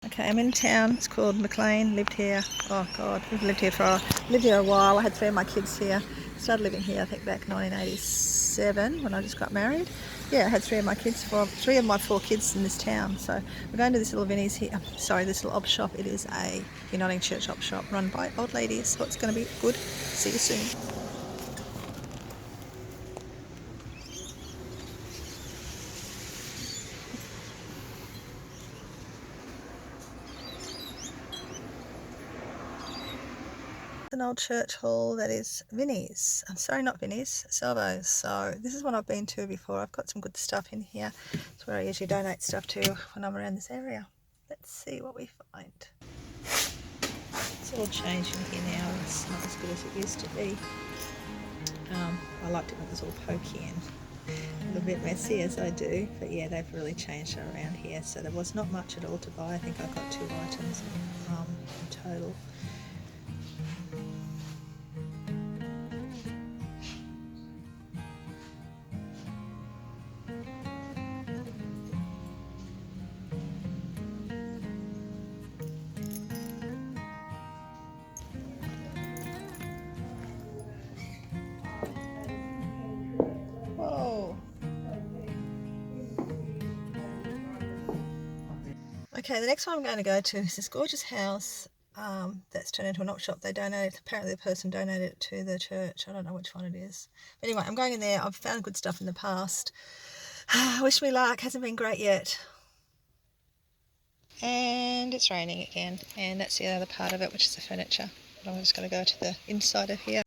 Okay, I'm in town. It's called McLean. Lived here. Oh God, we've lived here a while. I had 3 of my kids here. Started living here, I think, back in 1987 when I just got married. Yeah, I had 3 of my 4 kids in this town. So we're going to this little Vinnie's here. Sorry, this little op shop. It is a Uniting Church op shop run by old ladies. So it's going to be good. See you soon. An old church hall that is Vinnie's. I'm sorry, not Vinnie's, Salvo's. So this is one I've been to before. I've got some good stuff in here. It's where I usually donate stuff to when I'm around this area. Let's see what we find. It's all changed in here now. It's not as good as it used to be. I liked it when it was all pokey and a little bit messy as I do. But yeah, they've really changed around here. So there was not much at all to buy. I think I got 2 items in total. Whoa. Okay, the next one I'm going to go to is this gorgeous house that's turned into an op shop. They donated, apparently the person donated it to the church. I don't know which one it is. But anyway, I'm going in there. I've found good stuff in the past. Wish me luck. Hasn't been great yet. And it's raining again. And that's the other part of it, which is the furniture. But I'm just going to go to the inside of here.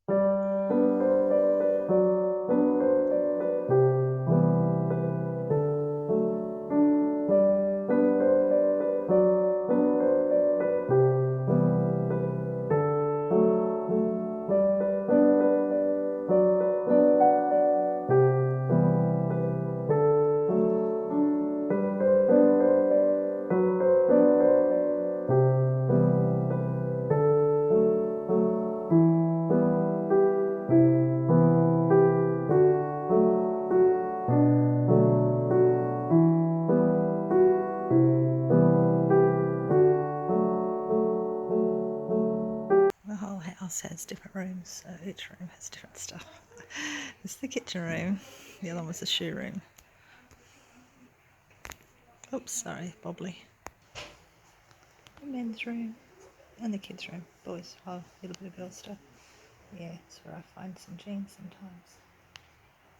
The whole house has different rooms, so each room has different stuff. This is the kitchen room, the other one was the shoe room. Oops, sorry, bobbly. The men's room and the kids' room. Boys, oh, a little bit of girl stuff. Yeah, it's where I find some jeans sometimes.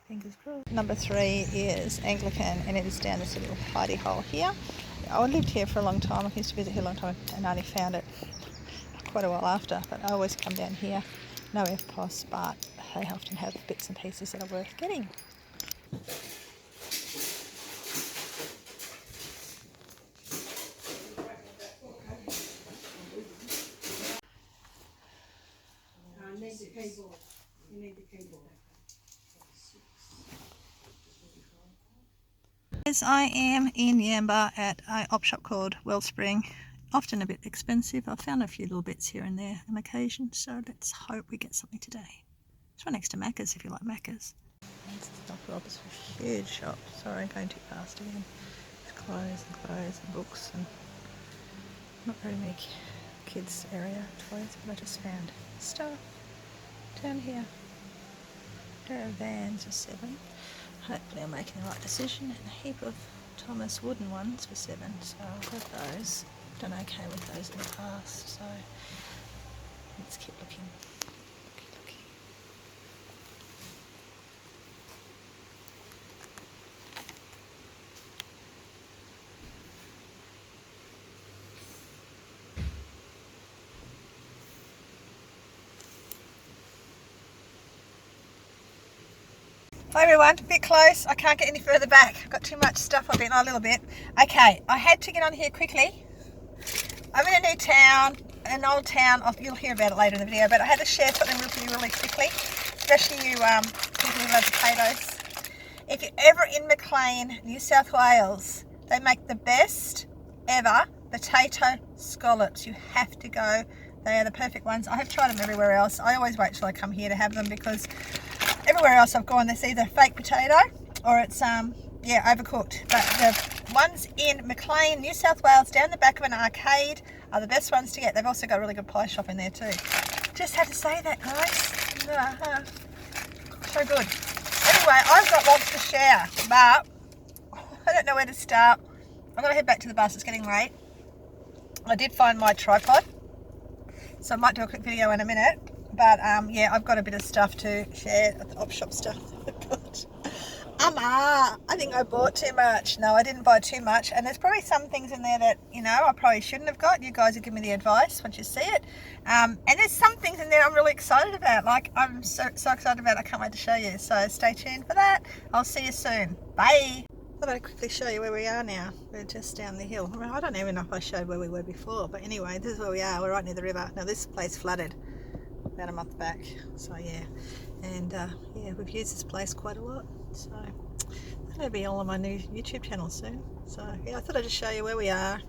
Fingers crossed. Number 3 is Anglican, and it is down this little hidey hole here. I lived here for a long time. I used to visit here a long time and I only found it quite a while after, but I always come down here. No FPOS, but they often have bits and pieces that are worth getting. I am in Yamba at an op shop called Wellspring. Often a bit expensive. I've found a few little bits here and there on occasion, so let's hope we get something today. It's right next to Macca's if you like Macca's. It's a huge shop. Sorry, I'm going too fast again. There's clothes and books and not very big kids area toys, but I just found stuff down here. There are Vans for 7. Hopefully I'm making the right decision, and a heap of Thomas wooden ones for 7, so I've got those. Done okay with those in the past, so let's keep looking. Hi everyone, a bit close. I can't get any further back. I've got too much stuff. I've been on a little bit. Okay, I had to get on here quickly. I'm in a new town, an old town. You'll hear about it later in the video, but I had to share something with you really quickly, especially you thinking about potatoes. If you're ever in McLean, New South Wales, they make the best ever potato scallops. You have to go. They are the perfect ones. I have tried them everywhere else. I always wait till I come here to have them because everywhere else I've gone, there's either fake potato or it's yeah, overcooked. But the ones in Maclean, New South Wales, down the back of an arcade are the best ones to get. They've also got a really good pie shop in there too. Just had to say that, guys. So good. Anyway, I've got lots to share, but I don't know where to start. I've got to head back to the bus. It's getting late. I did find my tripod, so I might do a quick video in a minute. But yeah, I've got a bit of stuff to share, the op shop stuff. I think I bought too much. No, I didn't buy too much, and there's probably some things in there that, you know, I probably shouldn't have got. You guys will give me the advice once you see it. And there's some things in there I'm really excited about. Like, I'm so excited about it, I can't wait to show you. So stay tuned for that. I'll see you soon. Bye. I thought I'd quickly show you where we are now. We're just down the hill. I don't even know if I showed where we were before, but anyway, this is where we are. We're right near the river. Now, this place flooded about a month back, so yeah. And yeah, we've used this place quite a lot, so that'll be all on my new YouTube channel soon. So yeah, I thought I'd just show you where we are.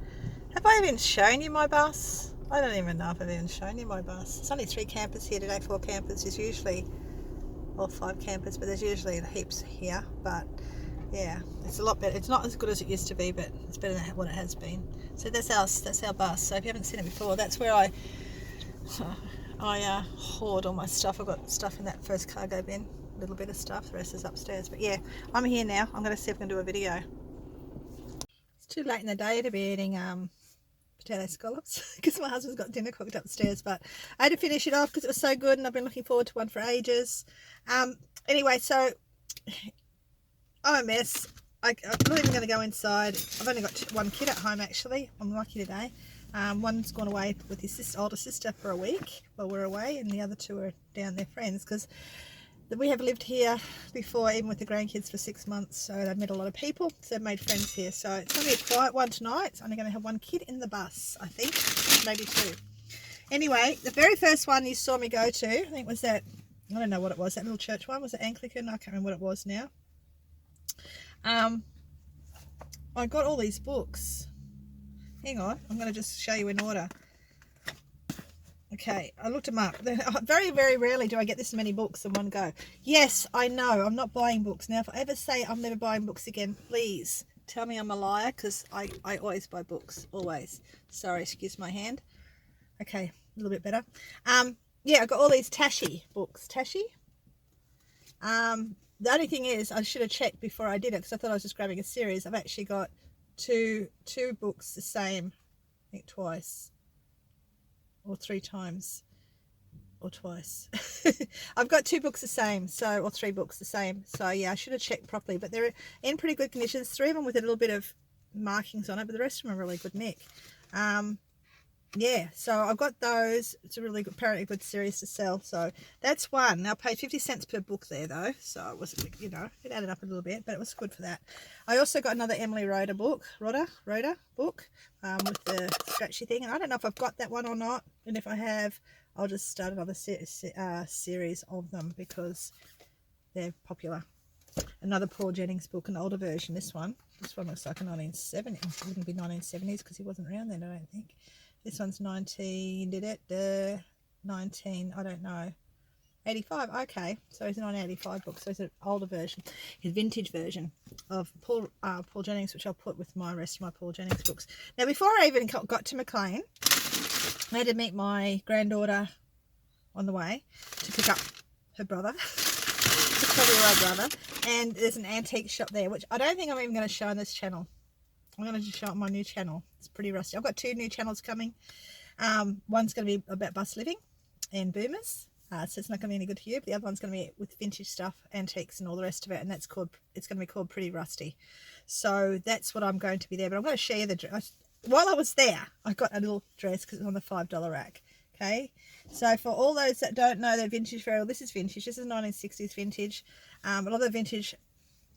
Have I even shown you my bus? I don't even know if I've even shown you my bus. It's only 3 campers here today, 4 campers. There's usually, well, 5 campers, but there's usually heaps here. But yeah, it's a lot better. It's not as good as it used to be, but it's better than what it has been. So that's our bus. So if you haven't seen it before, that's where I hoard all my stuff. I've got stuff in that first cargo bin, a little bit of stuff, the rest is upstairs. But yeah, I'm here now. I'm going to see if I can do a video. It's too late in the day to be eating potato scallops because my husband's got dinner cooked upstairs, but I had to finish it off because it was so good and I've been looking forward to one for ages. Anyway, so I'm a mess. I'm not even going to go inside. I've only got one kid at home actually. I'm lucky today. One's gone away with his older sister for a week while we're away, and the other 2 are down, their friends, because we have lived here before, even with the grandkids, for 6 months, so they've met a lot of people, so they've made friends here. So it's going to be a quiet one tonight. It's only going to have 1 kid in the bus, I think, maybe 2. Anyway, the very first one you saw me go to, I think was that, I don't know what it was, that little church one. Was it Anglican? I can't remember what it was now. I got all these books. Hang on, I'm going to just show you in order. Okay, I looked them up. Very, very rarely do I get this many books in one go. Yes, I know, I'm not buying books. Now, if I ever say I'm never buying books again, please tell me I'm a liar, because I always buy books, always. Sorry, excuse my hand. Okay, a little bit better. Yeah, I got all these Tashi books. Tashi? The only thing is, I should have checked before I did it, because I thought I was just grabbing a series. I've actually got two books the same, I think twice or 3 times or twice. I've got 2 books the same, so, or 3 books the same, so yeah, I should have checked properly, but they're in pretty good conditions. 3 of them with a little bit of markings on it, but the rest of them are really good nick. Yeah, so I've got those. It's a really good, apparently good series to sell. So that's one. Now I paid 50 cents per book there though, so it was, you know, it added up a little bit, but it was good for that. I also got another Emily Rhoda book, with the scratchy thing, and I don't know if I've got that one or not. And if I have, I'll just start another series of them because they're popular. Another Paul Jennings book, an older version. This one looks like a 1970s. It wouldn't be 1970s because he wasn't around then, I don't think. This one's 19, I don't know, 85, okay, so it's a 1985 book, so it's an older version, his vintage version of Paul Jennings, which I'll put with my rest of my Paul Jennings books. Now, before I even got to Maclean, I had to meet my granddaughter on the way to pick up her brother, the 12-year-old brother, and there's an antique shop there, which I don't think I'm even going to show on this channel. I'm going to just show up my new channel. It's pretty rusty. I've got 2 new channels coming. One's going to be about bus living and boomers, so it's not going to be any good to you. But the other one's going to be with vintage stuff, antiques and all the rest of it, and it's going to be called Pretty Rusty. So that's what I'm going to be there. But I'm going to share the dress. While I was there, I got a little dress because it's on the $5 rack. Okay, so for all those that don't know their vintage very well, this is vintage. This is 1960s vintage. A lot of the vintage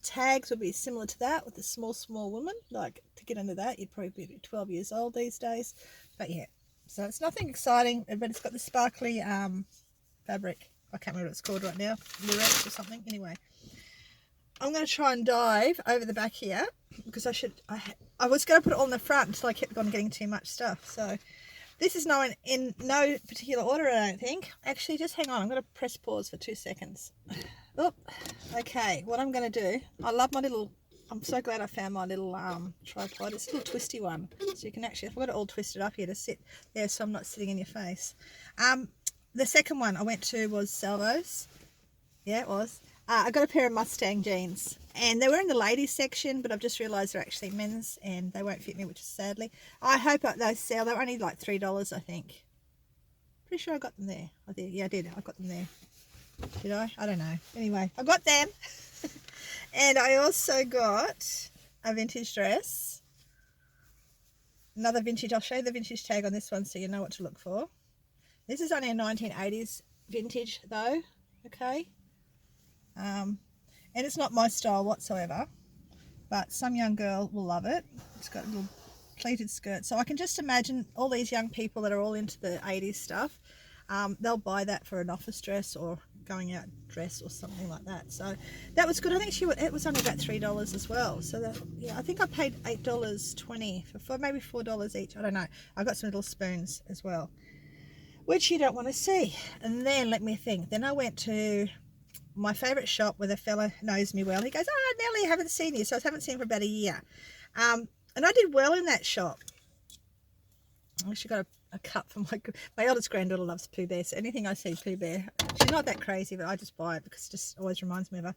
tags would be similar to that with the small woman. Like, to get into that, you'd probably be 12 years old these days. But yeah, so it's nothing exciting, but it's got the sparkly fabric. I can't remember what it's called right now, lurex or something. Anyway, I'm going to try and dive over the back here because I was going to put it all in the front until I kept on getting too much stuff. So this is in no particular order, I don't think. Actually, just hang on, I'm going to press pause for 2 seconds. Oh, okay, what I'm going to do, I love my little I'm so glad I found my little tripod. It's a little twisty one, so you can actually, I've got it all twisted up here to sit there so I'm not sitting in your face. The second one I went to was Salvo's. Yeah, it was. I got a pair of Mustang jeans, and they were in the ladies section, but I've just realised they're actually men's, and they won't fit me, which is sadly. I hope they sell. They're only like $3, I think. Pretty sure I got them there. I did. Yeah, I did. I got them there. Did I? I don't know. Anyway, I got them. And I also got a vintage dress. Another vintage. I'll show you the vintage tag on this one so you know what to look for. This is only a 1980s vintage though. Okay. And it's not my style whatsoever, but some young girl will love it. It's got a little pleated skirt, so I can just imagine all these young people that are all into the 80s stuff, they'll buy that for an office dress or going out dress or something like that. So that was good. I think it was only about $3 as well. So that, yeah, I think I paid $8.20 for maybe $4 each. I don't know. I got some little spoons as well, which you don't want to see. And then let me think. Then I went to my favourite shop where the fella knows me well. He goes, "Oh, Nellie, I haven't seen you." So I haven't seen him for about a year. And I did well in that shop. I actually got a cup for my eldest granddaughter loves Pooh Bear. So anything I see Pooh Bear, she's not that crazy, but I just buy it because it just always reminds me of her.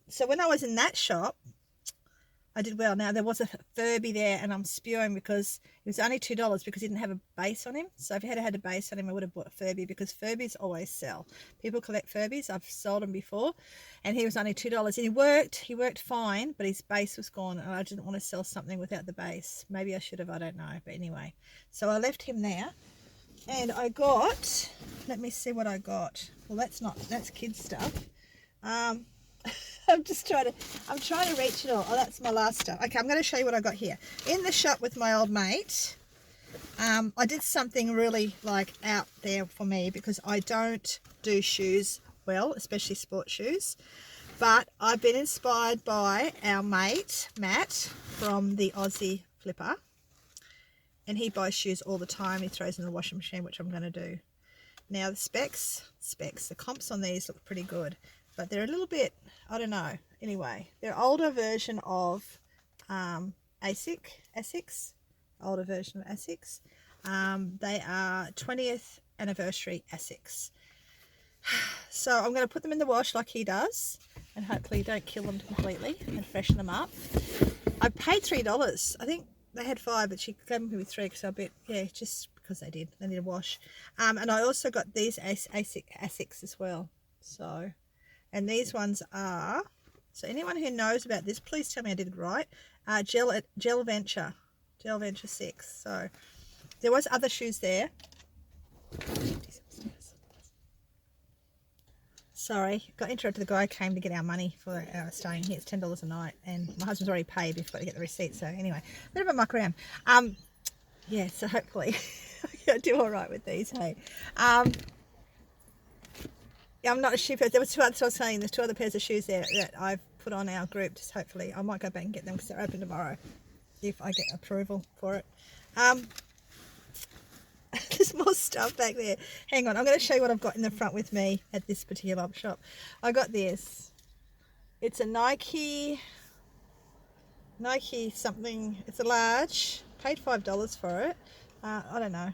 So when I was in that shop, I did well. Now there was a Furby there, and I'm spewing because it was only $2 because he didn't have a base on him. So if he had a base on him, I would have bought a Furby because Furbies always sell. People collect Furbies. I've sold them before, and he was only $2. And he worked fine, but his base was gone, and I didn't want to sell something without the base. Maybe I should have. I don't know. But anyway, so I left him there, and I got. Let me see what I got. Well, that's kids stuff. I'm trying to reach it all. Oh, that's my last stuff. Okay, I'm going to show you what I got here. In the shop with my old mate, I did something really like out there for me because I don't do shoes well, especially sports shoes. But I've been inspired by our mate, Matt, from the Aussie Flipper. And he buys shoes all the time. He throws in the washing machine, which I'm going to do. Now the specs, the comps on these look pretty good. But they're a little bit, I don't know. Anyway, they're older version of Asics, older version of Asics. They are 20th anniversary Asics. So I'm going to put them in the wash like he does, and hopefully don't kill them completely, and freshen them up. I paid $3. I think they had 5, but she gave them with 3 because I bet, yeah, just because they need a wash. And I also got these Asics as well. So. And these ones are, so anyone who knows about this, please tell me I did it right. Gel Venture 6. So there was other shoes there. Sorry, got interrupted. The guy came to get our money for staying here. It's $10 a night, and my husband's already paid. We've got to get the receipt. So anyway, a bit of a muck around. Yeah. So hopefully I do all right with these. Hey. Yeah, I'm not a shoe person. There was there's 2 other pairs of shoes there that I've put on our group. Just hopefully, I might go back and get them because they're open tomorrow, if I get approval for it. There's more stuff back there. Hang on, I'm going to show you what I've got in the front with me at this particular shop. I got this. It's a Nike something. It's a large. Paid $5 for it. I don't know.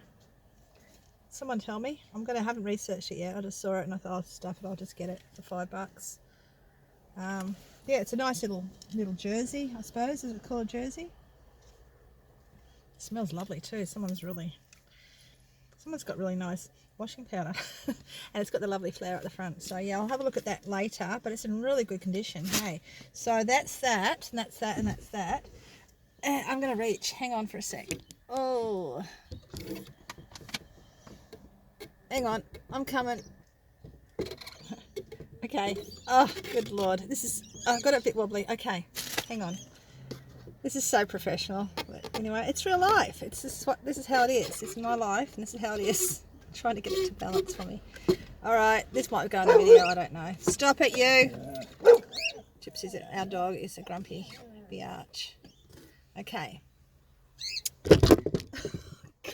Someone tell me. I haven't researched it yet. I just saw it and I thought, I'll stuff it. I'll just get it for $5. Yeah, it's a nice little jersey, I suppose. Is it called a jersey? It smells lovely too. Someone's got really nice washing powder. And it's got the lovely flower at the front. So yeah, I'll have a look at that later, but it's in really good condition. Hey, so that's that, and that's that, and that's that. I'm going to reach. Hang on for a sec. Oh. Hang on, I'm coming. Okay. Oh, good Lord. I've got it a bit wobbly. Okay, hang on. This is so professional. But anyway, it's real life. This is how it is. This is my life, and this is how it is. I'm trying to get it to balance for me. All right, this might go in the video. I don't know. Stop it, you. Gypsy's our dog is a grumpy biatch. Okay.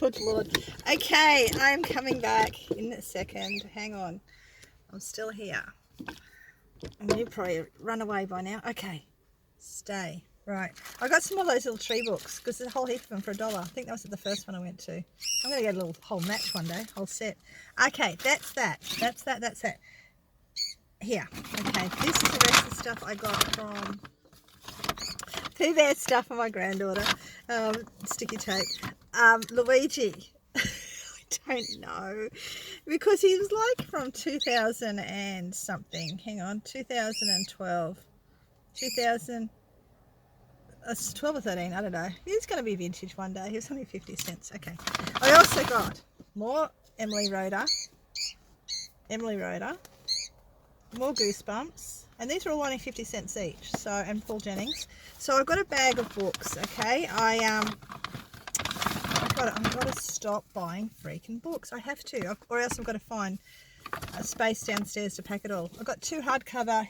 Good Lord. Okay, I'm coming back in a second. Hang on. I'm still here. And you probably run away by now. Okay. Stay. Right. I got some of those little tree books because there's a whole heap of them for $1. I think that was the first one I went to. I'm going to get a little whole match one day, whole set. Okay, that's that. That's that. Here. Okay, this is the rest of the stuff I got from Pooh Bear stuff for my granddaughter. Sticky tape. Luigi. I don't know. Because he was like from 2000 and something. Hang on. 2012. 2000. 12 or 13, I don't know. He's going to be vintage one day. He was only 50 cents. Okay. I also got more Emily Rhoda. More Goosebumps. And these are all only 50 cents each. So, and Paul Jennings. So I've got a bag of books, okay? I've got to stop buying freaking books. I have to. Or else I've got to find a space downstairs to pack it all. I've got two hardcover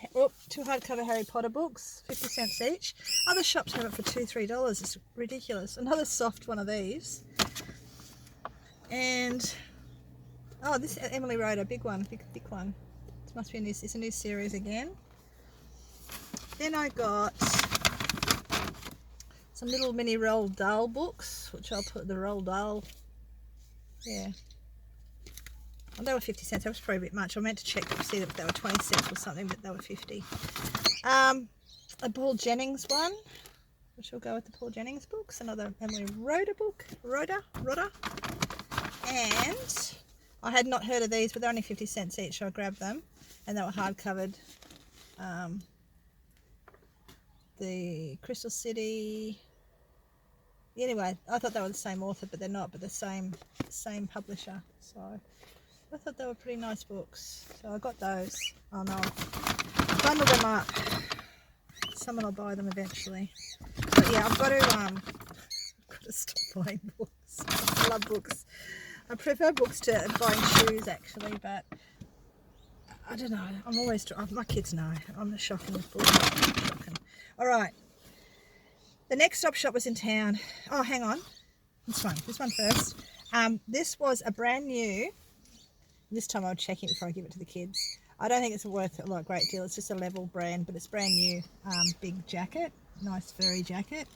Harry Potter books, 50 cents each. Other shops have it for $2-3. It's ridiculous. Another soft one of these. And oh, this Emily Rhoda, big one, big one. It must be it's a new series again. Then I got some little mini Roald Dahl books, which I'll put the Roald Dahl. Yeah. Well, they were 50 cents. That was probably a bit much. I meant to check to see if they were 20 cents or something, but they were 50. A Paul Jennings one, which will go with the Paul Jennings books. Another Emily Rhoda book. Rhoda. And I had not heard of these, but they're only 50 cents each, so I grabbed them. And they were hard covered. The Crystal City. Anyway, I thought they were the same author, but they're not. But the same publisher. So I thought they were pretty nice books. So I got those. Oh no, bundle them up. Someone will buy them eventually. But yeah, I've got to stop buying books. I love books. I prefer books to buying shoes actually, but I don't know. I'm always, my kids know, I'm shocking with books. Shocking. All right. The next stop shop was in town. Oh, hang on. This one first. This was a brand new, this time I'll check it before I give it to the kids. I don't think it's worth a great deal. It's just a level brand, but it's brand new. Big jacket, nice furry jacket.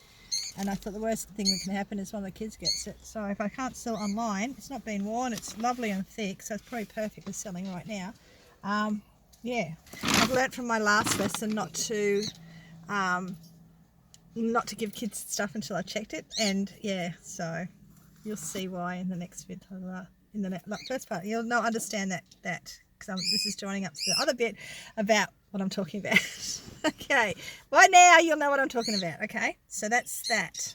And I thought the worst thing that can happen is one of the kids gets it. So if I can't sell it online, it's not been worn, it's lovely and thick, so it's probably perfect for selling right now. Yeah, I've learnt from my last lesson not to give kids stuff until I checked it, and yeah, so you'll see why in the next video, in the first part. You'll understand that because this is joining up to the other bit about what I'm talking about. Okay, by now you'll know what I'm talking about. Okay, so that's that.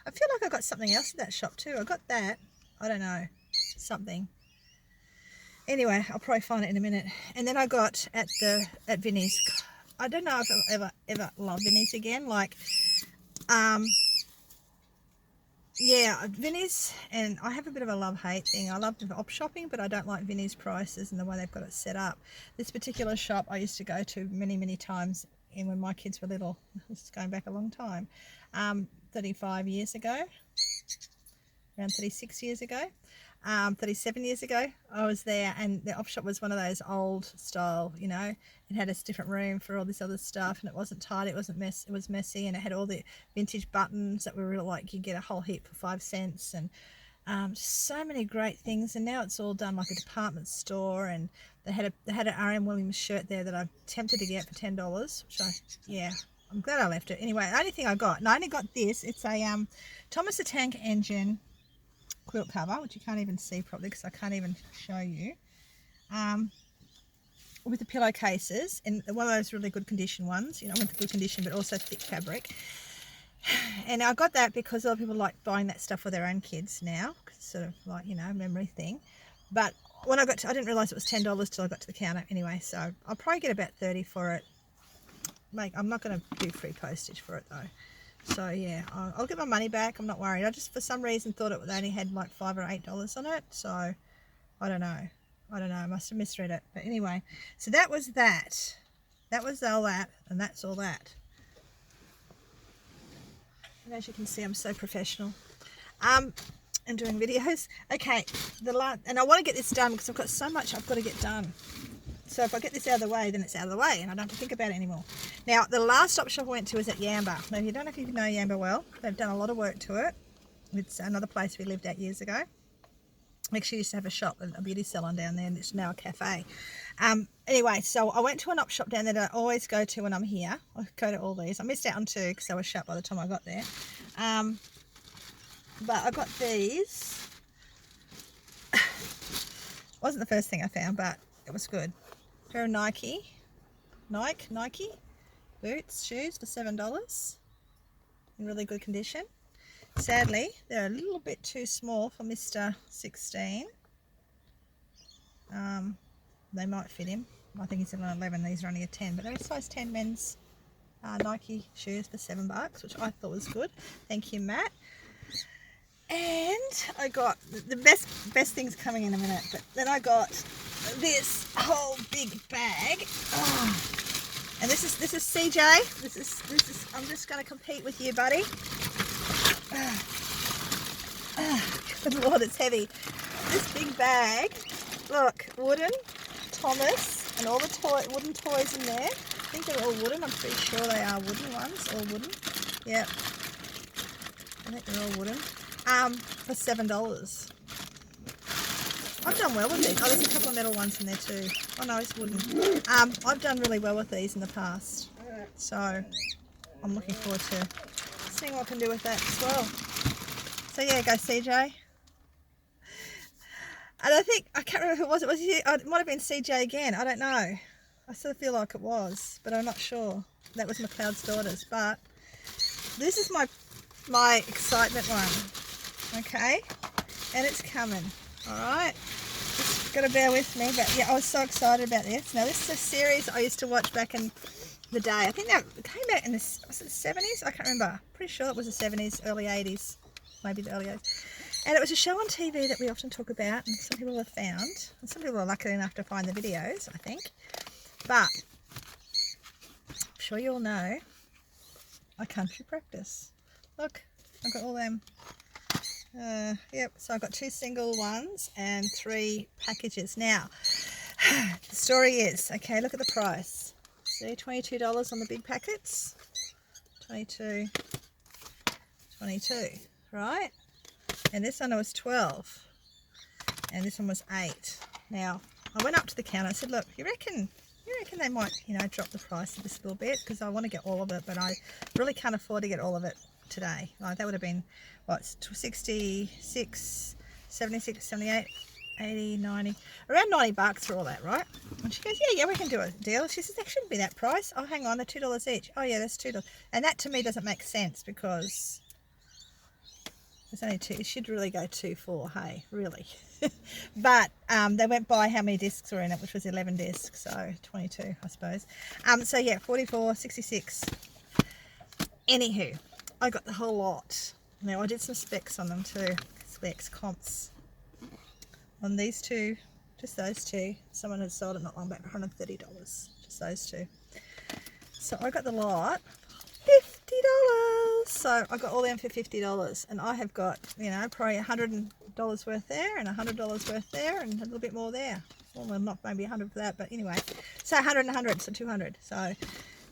I feel like I got something else at that shop too. I got that. I don't know, something. Anyway, I'll probably find it in a minute. And then I got at Vinnie's. I don't know if I'll ever love Vinnie's again. Like, yeah, Vinnie's, and I have a bit of a love-hate thing. I love op shopping, but I don't like Vinnie's prices and the way they've got it set up. This particular shop I used to go to many times when my kids were little. This is going back a long time. 35 years ago, around 36 years ago. 37 years ago I was there, and the op shop was one of those old style, you know, it had a different room for all this other stuff, and it wasn't tidy, it was messy, and it had all the vintage buttons that were really like you get a whole heap for 5 cents, and so many great things. And now it's all done like a department store, and they had an R.M. Williams shirt there that I'm tempted to get for $10, which I'm glad I left it. Anyway, the only thing I got, and I only got this, it's a Thomas the Tank Engine quilt cover, which you can't even see properly because I can't even show you, with the pillowcases, and one of those really good condition ones, you know, with good condition but also thick fabric. And I got that because a lot of people like buying that stuff for their own kids now, sort of like, you know, memory thing. But when I didn't realise it was $10 till I got to the counter anyway, so I'll probably get about $30 for it. I'm not going to do free postage for it though. So yeah, I'll get my money back. I'm not worried. I just for some reason thought it only had like $5 or $8 on it. So I don't know. I must have misread it. But anyway, so that was that. That was all that, and that's all that. And as you can see, I'm so professional. And doing videos. Okay, and I want to get this done because I've got so much I've got to get done. So if I get this out of the way, then it's out of the way and I don't have to think about it anymore. Now, the last op shop I went to was at Yamba. Now, you don't know if you know Yamba well. They've done a lot of work to it. It's another place we lived at years ago. We actually used to have a shop, a beauty salon down there, and it's now a cafe. Anyway, so I went to an op shop down there that I always go to when I'm here. I go to all these. I missed out on two because they were shut by the time I got there. But I got these. Wasn't the first thing I found, but it was good. Pair of Nike boots, shoes for $7 in really good condition. Sadly, they're a little bit too small for Mr. 16. They might fit him. I think he's an 11. These are only a 10, but they're a size 10 men's Nike shoes for $7, which I thought was good. Thank you, Matt. And I got the best things coming in a minute, but then I got this whole big bag. Oh. And this is CJ. This is I'm just going to compete with you, buddy. Good Lord, it's heavy. This big bag, look, wooden, Thomas, and all the wooden toys in there. I think they're all wooden. I'm pretty sure they are wooden ones, all wooden. Yeah, I think they're all wooden. For $7. I've done well with these. Oh, there's a couple of metal ones in there too. Oh no, it's wooden. I've done really well with these in the past, so I'm looking forward to seeing what I can do with that as well. So yeah, go CJ. And I think, I can't remember who it was. It was you. It might have been CJ again. I don't know. I sort of feel like it was, but I'm not sure. That was McLeod's daughters. But this is my excitement one. Okay, and it's coming. All right. Just got to bear with me. But yeah, I was so excited about this. Now this is a series I used to watch back in the day. I think that came out in the 70s. I can't remember. Pretty sure it was the 70s, early 80s, maybe the early 80s. And it was a show on TV that we often talk about, and some people have found, and some people are lucky enough to find the videos, I think. But I'm sure you all know I country practice. Look, I've got all them. Yep, so I've got 2 single ones and 3 packages. Now, the story is, okay, look at the price. See, $22 on the big packets. 22, right? And this one was 12, and this one was 8. Now, I went up to the counter. I said, "Look, you reckon they might, drop the price of this a little bit, because I want to get all of it, but I really can't afford to get all of it today." Like, that would have been what, 66, 76, 78, 80, 90, around $90 for all that, right? And she goes, yeah, we can do a deal. She says, that shouldn't be that price. Oh, hang on, they're $2 each. Oh yeah, that's $2. And that to me doesn't make sense, because there's only 2. It should really go 2 for, hey, really. But they went by how many discs were in it, which was 11 discs, so 22, I suppose. So yeah, 44, 66. Anywho, I got the whole lot. Now I did some specs on them too. Specs, comps on these 2, just those 2. Someone had sold it not long back for $130, just those 2. So I got the lot, $50. So I got all them for $50, and I have got, probably $100 worth there, and $100 worth there, and a little bit more there. Well, not maybe 100 for that, but anyway. So 100 and 100, so 200. So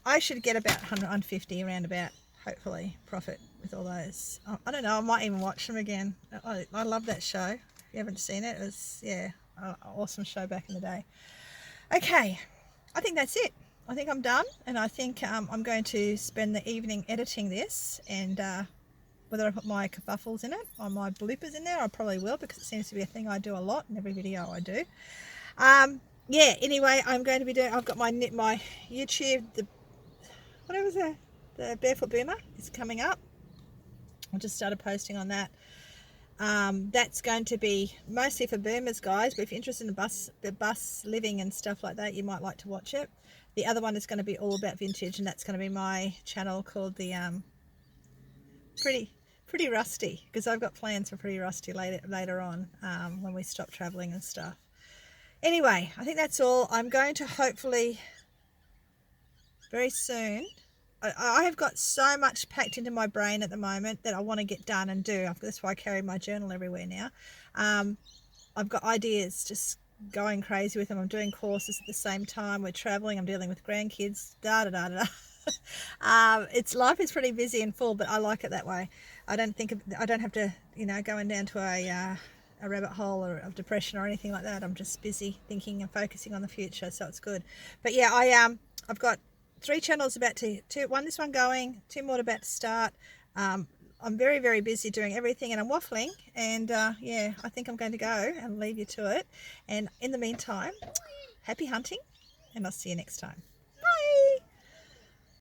I should get about 150 around about, hopefully, profit with all those. I don't know, I might even watch them again. I love that show. If you haven't seen it, it was, yeah, an awesome show back in the day. Okay, I think that's it. I think I'm done, and I think I'm going to spend the evening editing this, and whether I put my kerfuffles in it or my bloopers in there, I probably will, because it seems to be a thing I do a lot in every video I do. Yeah, anyway, I'm going to be doing, I've got my YouTube, the Barefoot Boomer is coming up. I just started posting on that. That's going to be mostly for boomers, guys, but if you're interested in the bus living and stuff like that, you might like to watch it. The other one is going to be all about vintage, and that's going to be my channel called the Pretty Rusty, because I've got plans for Pretty Rusty later on, when we stop traveling and stuff. Anyway, I think that's all. I'm going to hopefully very soon, I have got so much packed into my brain at the moment that I want to get done and do. That's why I carry my journal everywhere now. I've got ideas just going crazy with them. I'm doing courses at the same time. We're traveling. I'm dealing with grandkids. Da da da da. It's life is pretty busy and full, but I like it that way. I don't have to, going down to a rabbit hole of depression or anything like that. I'm just busy thinking and focusing on the future, so it's good. But yeah, I've got 3 channels about to this one going, 2 more about to start. I'm very, very busy doing everything, and I'm waffling, and yeah, I think I'm going to go and leave you to it. And in the meantime, happy hunting, and I'll see you next time.